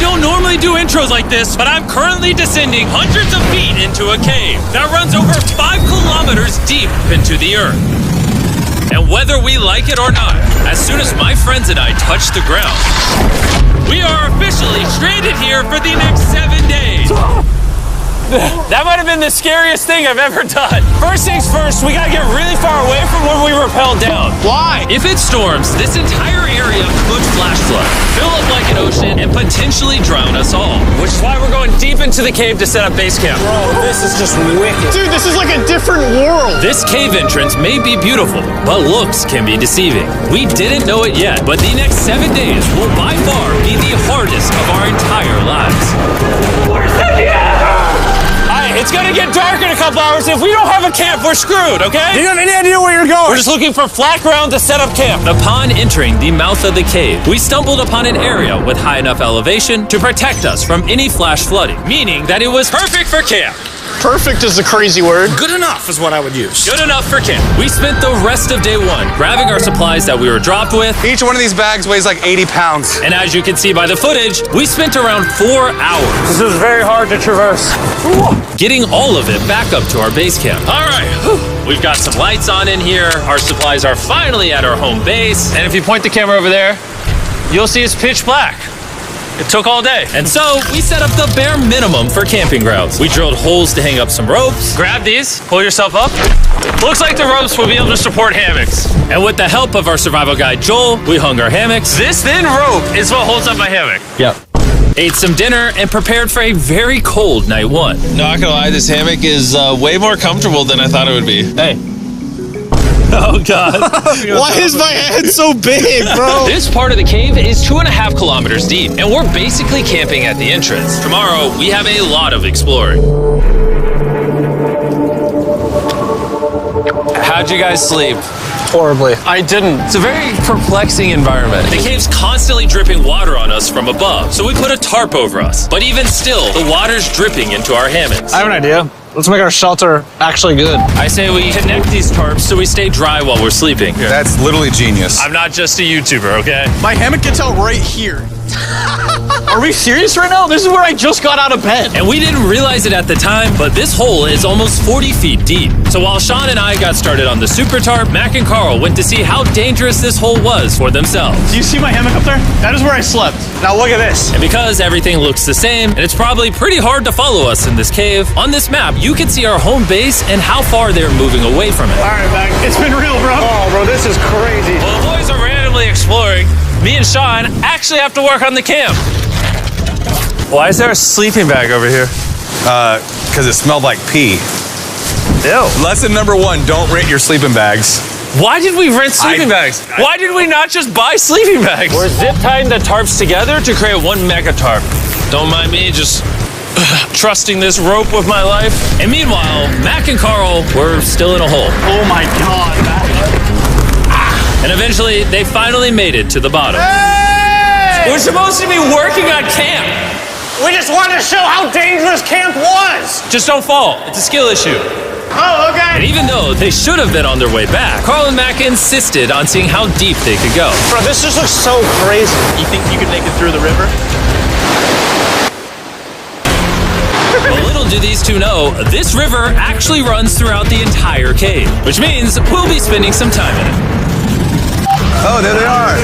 don't normally do intros like this, but I'm currently descending hundreds of feet into a cave that runs over 5 kilometers deep into the earth. And whether we like it or not, as soon as my friends and I touch the ground, we are officially stranded here for the next 7 days. That might have been the scariest thing I've ever done. First things first, we gotta get really far away from where we rappelled down. Why? If it storms, this entire area could flash flood, fill up like an ocean, and potentially drown us all. Which is why we're going deep into the cave to set up base camp. Bro, this is just wicked. Dude, this is like a different world. This cave entrance may be beautiful, but looks can be deceiving. We didn't know it yet, but the next 7 days will by far be the hardest of our entire lives. We're stuck here! It's gonna get dark in a couple hours. If we don't have a camp, we're screwed, okay? Do you have any idea where you're going? We're just looking for flat ground to set up camp. Upon entering the mouth of the cave, we stumbled upon an area with high enough elevation to protect us from any flash flooding, meaning that it was perfect for camp. Perfect is a crazy word. Good enough is what I would use. Good enough for camp. We spent the rest of day 1 grabbing our supplies that we were dropped with. Each one of these bags weighs like 80 pounds. And as you can see by the footage, we spent around 4 hours. This is very hard to traverse. Getting all of it back up to our base camp. All right, we've got some lights on in here. Our supplies are finally at our home base. And if you point the camera over there, you'll see it's pitch black. It took all day. And so we set up the bare minimum for camping grounds. We drilled holes to hang up some ropes. Grab these, pull yourself up. Looks like the ropes will be able to support hammocks. And with the help of our survival guide, Joel, we hung our hammocks. This thin rope is what holds up my hammock. Yep. Ate some dinner and prepared for a very cold night 1. Not gonna lie, this hammock is way more comfortable than I thought it would be. Hey. Oh, God. Why is my head so big, bro? This part of the cave is 2.5 kilometers deep, and we're basically camping at the entrance. Tomorrow, we have a lot of exploring. How'd you guys sleep? Horribly. I didn't. It's a very perplexing environment. The cave's constantly dripping water on us from above, so we put a tarp over us. But even still, the water's dripping into our hammocks. I have an idea. Let's make our shelter actually good. I say we connect these tarps so we stay dry while we're sleeping. That's literally genius. I'm not just a YouTuber, okay? My hammock gets out right here. Are we serious right now? This is where I just got out of bed. And we didn't realize it at the time, but this hole is almost 40 feet deep. So while Sean and I got started on the super tarp, Mac and Carl went to see how dangerous this hole was for themselves. Do you see my hammock up there? That is where I slept. Now look at this. And because everything looks the same, and it's probably pretty hard to follow us in this cave, on this map, you can see our home base and how far they're moving away from it. All right, Mac. It's been real, bro. Oh, bro, this is crazy. Well, the boys are randomly exploring. Me and Sean actually have to work on the camp. Why is there a sleeping bag over here? Because it smelled like pee. Ew. Lesson number 1, don't rent your sleeping bags. Why did we rent sleeping bags? Why did we not just buy sleeping bags? We're zip tying the tarps together to create one mega tarp. Don't mind me just trusting this rope with my life. And meanwhile, Mac and Carl were still in a hole. Oh my God, Mac. And eventually, they finally made it to the bottom. Hey! We're supposed to be working on camp. We just wanted to show how dangerous camp was. Just don't fall. It's a skill issue. Oh, okay. And even though they should have been on their way back, Carl and Mac insisted on seeing how deep they could go. Bro, this just looks so crazy. You think you could make it through the river? But little do these two know, this river actually runs throughout the entire cave, which means we'll be spending some time in it. Oh, there they are.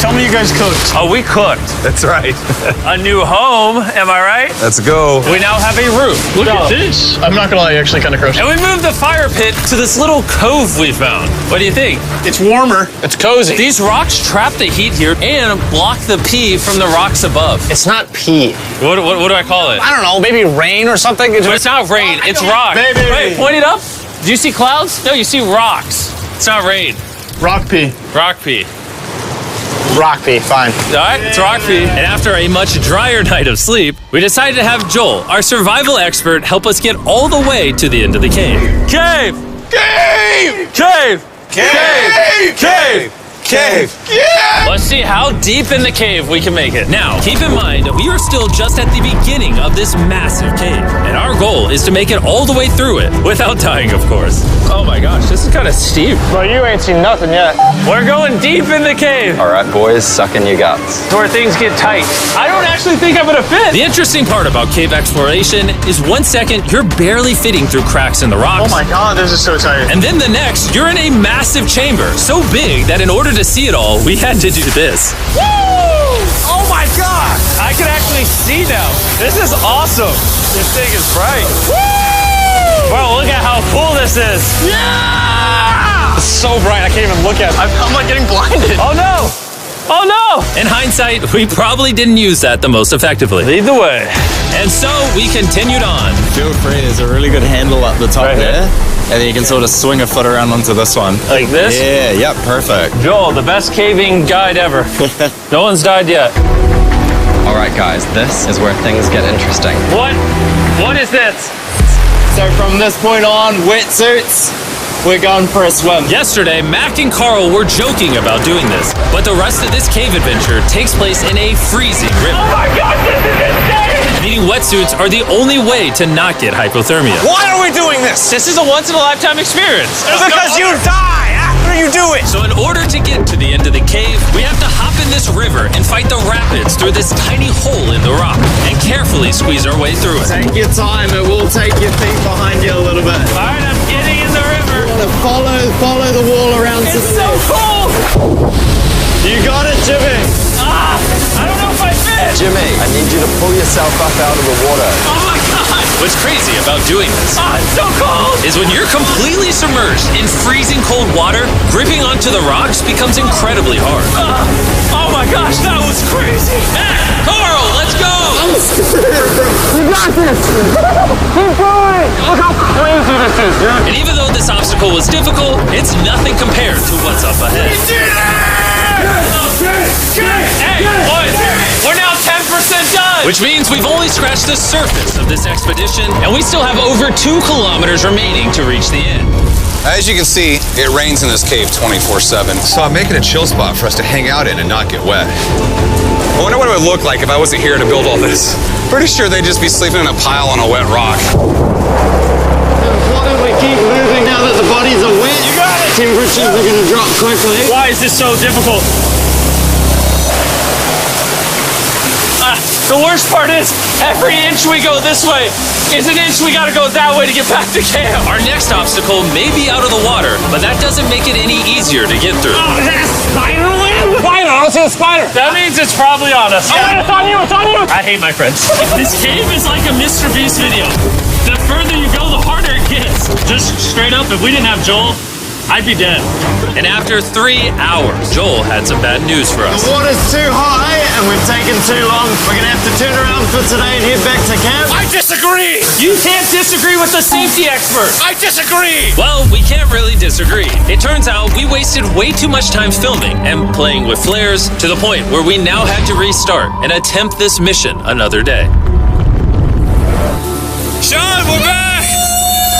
Tell me you guys cooked. Oh, we cooked. That's right. A new home, am I right? Let's go. We now have a roof. Look at this. I'm not gonna lie, you're actually kind of gross. And we moved the fire pit to this little cove we found. What do you think? It's warmer. It's cozy. These rocks trap the heat here and block the pee from the rocks above. It's not pee. What do I call it? I don't know, maybe rain or something. But it's not rain, it's rock. Baby. Wait, point it up. Do you see clouds? No, you see rocks. It's not rain. Rock pee. Rock pee. Rock pee, fine. All right, it's rock pee. And after a much drier night of sleep, we decided to have Joel, our survival expert, help us get all the way to the end of the cave. Cave! Cave! Cave! Cave! Cave! Cave! Let's see how deep in the cave we can make it. Now, keep in mind, we are still just at the beginning of this massive cave, and our goal is to make it all the way through it, without dying, of course. Oh my gosh, this is kind of steep. Bro, you ain't seen nothing yet. We're going deep in the cave. All right, boys, suck in your guts. It's where things get tight. I don't actually think I'm gonna fit. The interesting part about cave exploration is 1 second, you're barely fitting through cracks in the rocks. Oh my God, this is so tight. And then the next, you're in a massive chamber, so big that in order to see it all, we had to do this. Woo! Oh my God! I can actually see now. This is awesome. This thing is bright. Woo! Bro, look at how cool this is. Yeah! It's so bright, I can't even look at it. I'm like getting blinded. Oh no! Oh no! In hindsight, we probably didn't use that the most effectively. Lead the way. And so we continued on. Feel free, there's a really good handle up the top Right here? there. And then you can sort of swing a foot around onto this one. Like this? Yeah, yep, perfect. Joel, the best caving guide ever. No one's died yet. All right, guys, this is where things get interesting. What? What is this? So from this point on, wetsuits, we're going for a swim. Yesterday, Mac and Carl were joking about doing this, but the rest of this cave adventure takes place in a freezing river. Oh my God, this is insane! Needing wetsuits are the only way to not get hypothermia. Why are we doing this? This is a once-in-a-lifetime experience. Because you die after you do it. So in order to get to the end of the cave, we have to hop in this river and fight the rapids through this tiny hole in the rock and carefully squeeze our way through it. Take your time, it will take your feet behind you a little bit. All right, I'm getting in the river. Follow the wall around to It's the so cold. You got it, Jimmy. I don't know if I fit. Jimmy, I need you to pull yourself up out of the water. Oh my God. What's crazy about doing this It's so cold! is when you're completely submerged in freezing cold water, gripping onto the rocks becomes incredibly hard. Oh my gosh, that was crazy! Mac, Carl, let's go. You got this! Keep going! Look how crazy this is, dude! And even though this obstacle was difficult, it's nothing compared to what's up ahead. Hey, boys, we're now 10% done! Which means we've only scratched the surface of this expedition, and we still have over 2 kilometers remaining to reach the end. As you can see, it rains in this cave 24/7. So I'm making a chill spot for us to hang out in and not get wet. I wonder what it would look like if I wasn't here to build all this. Pretty sure they'd just be sleeping in a pile on a wet rock. Why don't we keep moving now that the bodies are wet? You got it! Temperatures are going to drop quickly. Why is this so difficult? The worst part is, every inch we go this way is an inch we gotta go that way to get back to camp. Our next obstacle may be out of the water, but that doesn't make it any easier to get through. Oh, is that a spider web? Spider, I don't see a spider. That means it's probably on us. Oh, it's on you, it's on you. I hate my friends. This cave is like a Mr. Beast video. The further you go, the harder it gets. Just straight up, if we didn't have Joel, I'd be dead. And after 3 hours, Joel had some bad news for us. The water's too high and we've taken too long. We're going to have to turn around for today and head back to camp. I disagree. You can't disagree with the safety expert. I disagree. Well, we can't really disagree. It turns out we wasted way too much time filming and playing with flares to the point where we now had to restart and attempt this mission another day. Sean, we're back!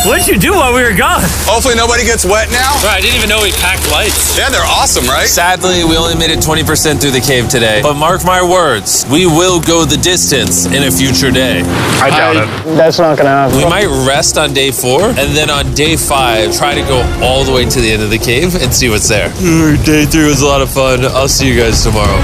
What'd you do while we were gone? Hopefully nobody gets wet now. I didn't even know we packed lights. Yeah, they're awesome, right? Sadly, we only made it 20% through the cave today. But mark my words, we will go the distance in a future day. I doubt it. That's not gonna happen. We might rest on day 4, and then on day 5, try to go all the way to the end of the cave and see what's there. Day 3 was a lot of fun. I'll see you guys tomorrow.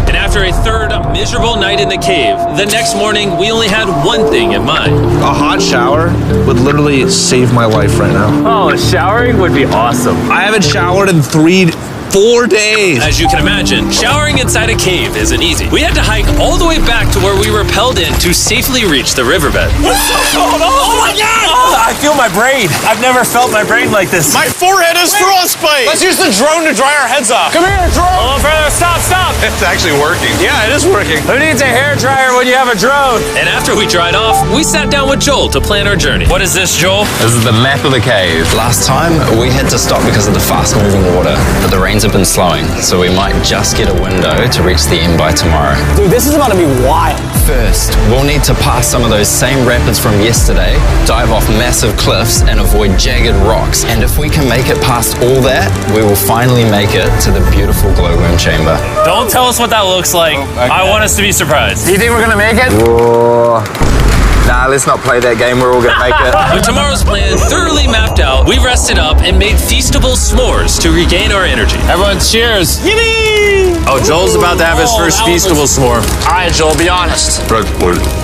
And after a third miserable night in the cave, the next morning we only had one thing in mind. A hot shower would literally save my life right now. Oh, showering would be awesome. I haven't showered in 4 days. As you can imagine, showering inside a cave isn't easy. We had to hike all the way back to where we rappelled in to safely reach the riverbed. Oh my God! I feel my brain. I've never felt my brain like this. My forehead is frostbite. Let's use the drone to dry our heads off. Come here, drone. Oh, brother, stop. It's actually working. Yeah, it is working. Who needs a hair dryer when you have a drone? And after we dried off, we sat down with Joel to plan our journey. What is this, Joel? This is the map of the cave. Last time, we had to stop because of the fast-moving water, but the rain trains have been slowing, so we might just get a window to reach the end by tomorrow. Dude, this is about to be wild. First, we'll need to pass some of those same rapids from yesterday, dive off massive cliffs, and avoid jagged rocks. And if we can make it past all that, we will finally make it to the beautiful glowworm chamber. Don't tell us what that looks like. I want us to be surprised. Do you think we're gonna make it? Nah, let's not play that game. We're all gonna make it. With tomorrow's plan thoroughly mapped out, we rested up and made feastable s'mores to regain our energy. Everyone, cheers. Oh, Joel's about to have his first feastable s'more. All right, Joel, be honest.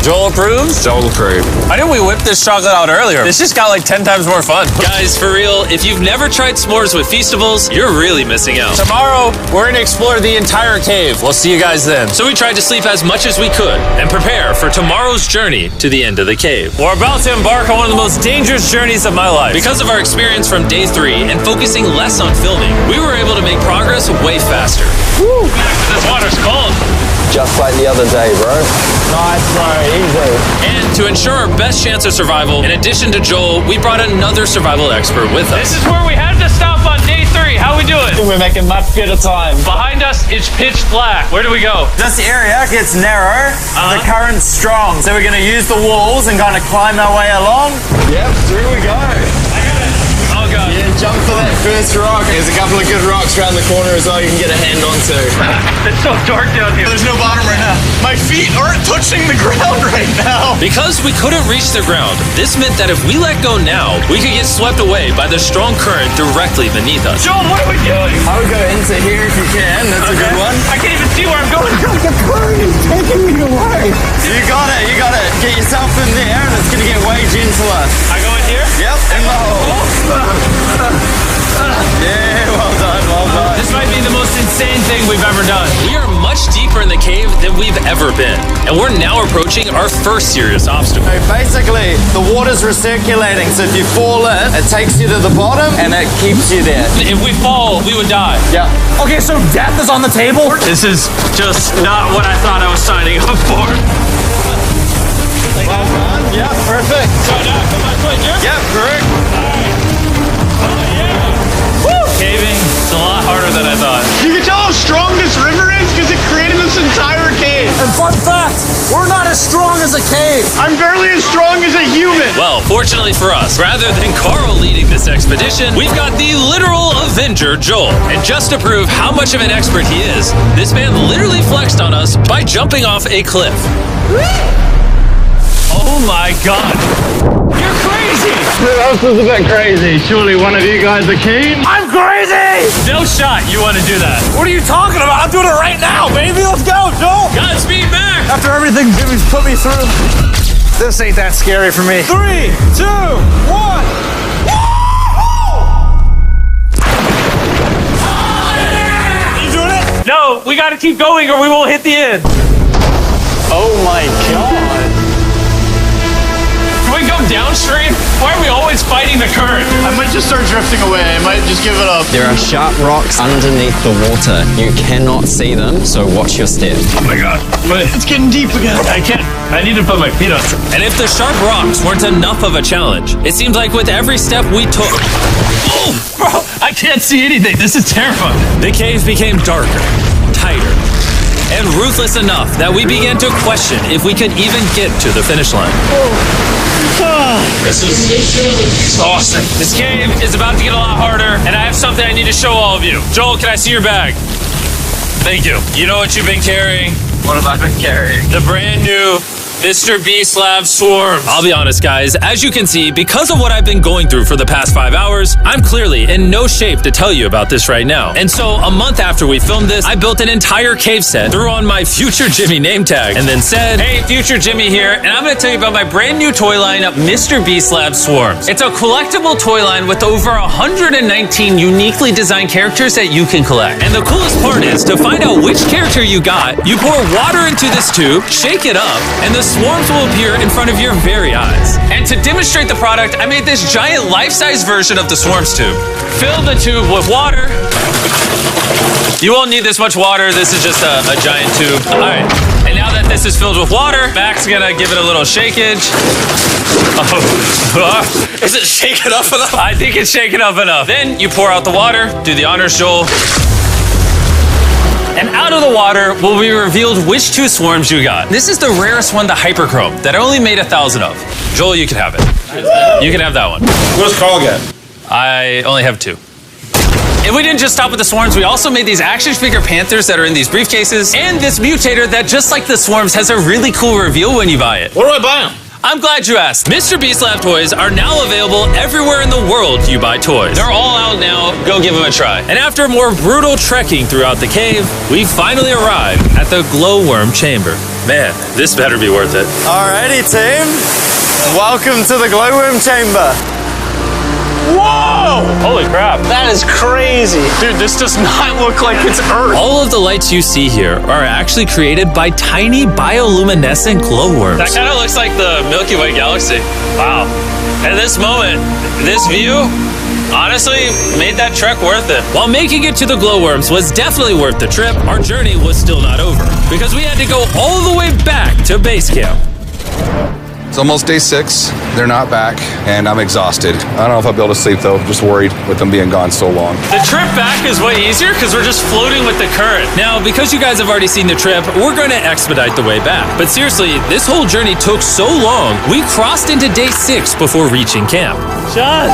Joel approves? Joel approved. Why didn't we whip this chocolate out earlier? This just got like 10 times more fun. Guys, for real, if you've never tried s'mores with feastables, you're really missing out. Tomorrow, we're gonna explore the entire cave. We'll see you guys then. So we tried to sleep as much as we could and prepare for tomorrow's journey to the end of the cave. We're about to embark on one of the most dangerous journeys of my life. Because of our experience from day 3 and focusing less on filming, we were able to make progress way faster. Woo! This water's cold. Just like the other day, bro. Nice, bro. Easy. And to ensure our best chance of survival, in addition to Joel, we brought another survival expert with us. This is where we had to stop on day 3. How we doing? We're making much better time. Behind us, it's pitch black. Where do we go? This area gets narrow, the current's strong, so we're gonna use the walls and kind of climb our way along. Yep, through we go. Oh, God. Yeah, jump for that first rock. There's a couple of good rocks around the corner as well you can get a hand onto. It's so dark down here. There's no bottom right now. My feet aren't touching the ground right now. Because we couldn't reach the ground, this meant that if we let go now, we could get swept away by the strong current directly beneath us. Joel, what are we doing? I would go into here if you can, that's a good one. I can't even see where I'm going. The current is taking me away. You got it. Get yourself in there and it's gonna get way gentler. I go in here? Yep, in the hole. Yeah, well done. This might be the most insane thing we've ever done. We are much deeper in the cave than we've ever been, and we're now approaching our first serious obstacle. So basically, the water's recirculating, so if you fall in, it takes you to the bottom and it keeps you there. If we fall, we would die. Yeah. Okay, so death is on the table? This is just not what I thought I was signing up for. Well done. Yeah, perfect. So now, come on, foot here? Yep, correct. Caving, it's a lot harder than I thought. You can tell how strong this river is because it created this entire cave. And fun fact, we're not as strong as a cave. I'm barely as strong as a human. Well, fortunately for us, rather than Carl leading this expedition, we've got the literal Avenger, Joel. And just to prove how much of an expert he is, this man literally flexed on us by jumping off a cliff. Oh my God. You're crazy. This is a bit crazy. Surely one of you guys are keen? I'm crazy! No shot you want to do that. What are you talking about? I'm doing it right now, baby. Let's go, Joel. Godspeed, Mac! After everything Jimmy's put me through, this ain't that scary for me. 3, 2, 1. No, we got to keep going or we won't hit the end. Oh my God. Can we go downstream? Why are we always fighting the current? I might just start drifting away. I might just give it up. There are sharp rocks underneath the water. You cannot see them, so watch your step. Oh my God. It's getting deep again. I can't. I need to put my feet on some. And if the sharp rocks weren't enough of a challenge, it seemed like with every step we took, Oh, bro, I can't see anything. This is terrifying. the cave became darker, tighter, and ruthless enough that we began to question if we could even get to the finish line. This is exhausting. This cave is about to get a lot harder, and I have something I need to show all of you. Joel, can I see your bag? Thank you. You know what you've been carrying? What have I been carrying? The brand new Mr. Beast Lab Swarms. I'll be honest, guys. As you can see, because of what I've been going through for the past 5 hours, I'm clearly in no shape to tell you about this right now. And so, a month after we filmed this, I built an entire cave set, threw on my Future Jimmy name tag, and then said, "Hey, Future Jimmy here, and I'm going to tell you about my brand new toy line, Mr. Beast Lab Swarms. It's a collectible toy line with over 119 uniquely designed characters that you can collect. And the coolest part is, to find out which character you got, you pour water into this tube, shake it up, and the swarms will appear in front of your very eyes. And to demonstrate the product, I made this giant life-size version of the swarms tube. Fill the tube with water. You won't need this much water. This is just a giant tube. All right. And now that this is filled with water, Mac's gonna give it a little shakeage. Oh. Is it shaken up enough? I think it's shaken up enough. Then you pour out the water. Do the honors, Joel. And out of the water will be revealed which 2 swarms you got. This is the rarest one, the hyperchrome, that I only made 1,000 of. Joel, you can have it. You can have that one. Where's Carl get? I only have 2. And we didn't just stop with the swarms, we also made these action figure panthers that are in these briefcases, and this mutator that, just like the swarms, has a really cool reveal when you buy it. Where do I buy them? I'm glad you asked. Mr. Beast Lab toys are now available everywhere in the world you buy toys. They're all out now. Go give them a try. And after more brutal trekking throughout the cave, we finally arrived at the glowworm chamber. Man, this better be worth it. Alrighty, team. Welcome to the glowworm chamber. Whoa! Holy crap. That is crazy. Dude, this does not look like it's Earth. All of the lights you see here are actually created by tiny bioluminescent glowworms. That kind of looks like the Milky Way galaxy. Wow. At this moment, this view honestly made that trek worth it. While making it to the glowworms was definitely worth the trip, our journey was still not over because we had to go all the way back to base camp. It's almost day 6. They're not back, and I'm exhausted. I don't know if I'll be able to sleep, though. Just worried with them being gone so long. The trip back is way easier because we're just floating with the current. Now, because you guys have already seen the trip, we're going to expedite the way back. But seriously, this whole journey took so long, we crossed into day 6 before reaching camp. John.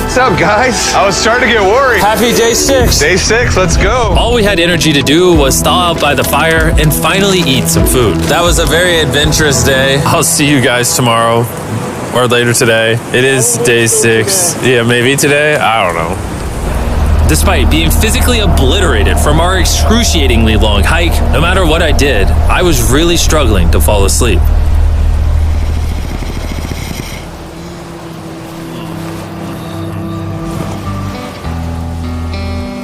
What's up, guys? I was starting to get worried. Happy day 6. Day 6, let's go. All we had energy to do was thaw out by the fire and finally eat some food. That was a very adventurous day. I'll see you guys tomorrow or later today. It is day 6. Yeah, maybe today. I don't know. Despite being physically obliterated from our excruciatingly long hike, no matter what I did, I was really struggling to fall asleep.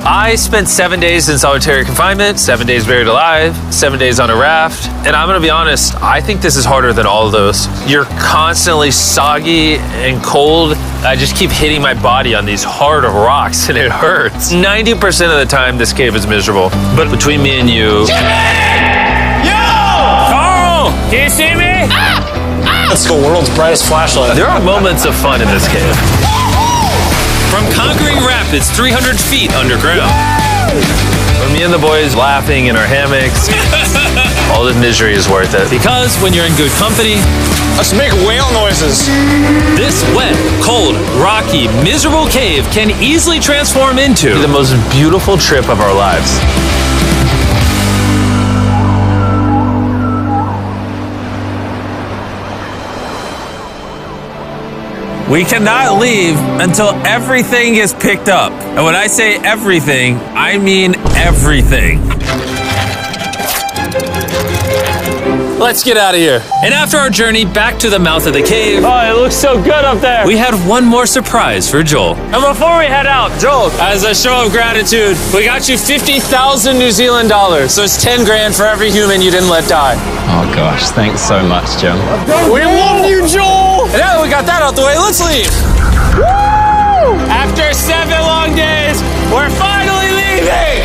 I spent 7 days in solitary confinement, 7 days buried alive, 7 days on a raft, and I'm gonna be honest, I think this is harder than all of those. You're constantly soggy and cold. I just keep hitting my body on these hard rocks and it hurts. 90% of the time, this cave is miserable. But between me and you... Yo! Carl! Can you see me? That's the world's brightest flashlight. There are moments of fun in this cave. From conquering rapids 300 feet underground. From me and the boys laughing in our hammocks. All the misery is worth it. Because when you're in good company, Let's make whale noises. this wet, cold, rocky, miserable cave can easily transform into the most beautiful trip of our lives. We cannot leave until everything is picked up. And when I say everything, I mean everything. Let's get out of here. And after our journey back to the mouth of the cave, Oh, it looks so good up there. we had one more surprise for Joel. And before we head out, Joel, as a show of gratitude, we got you 50,000 New Zealand dollars. So it's 10 grand for every human you didn't let die. Oh gosh, thanks so much, Jim. We love you, Joel. And now that we got that out the way, let's leave. Woo! After 7 long days, we're finally leaving.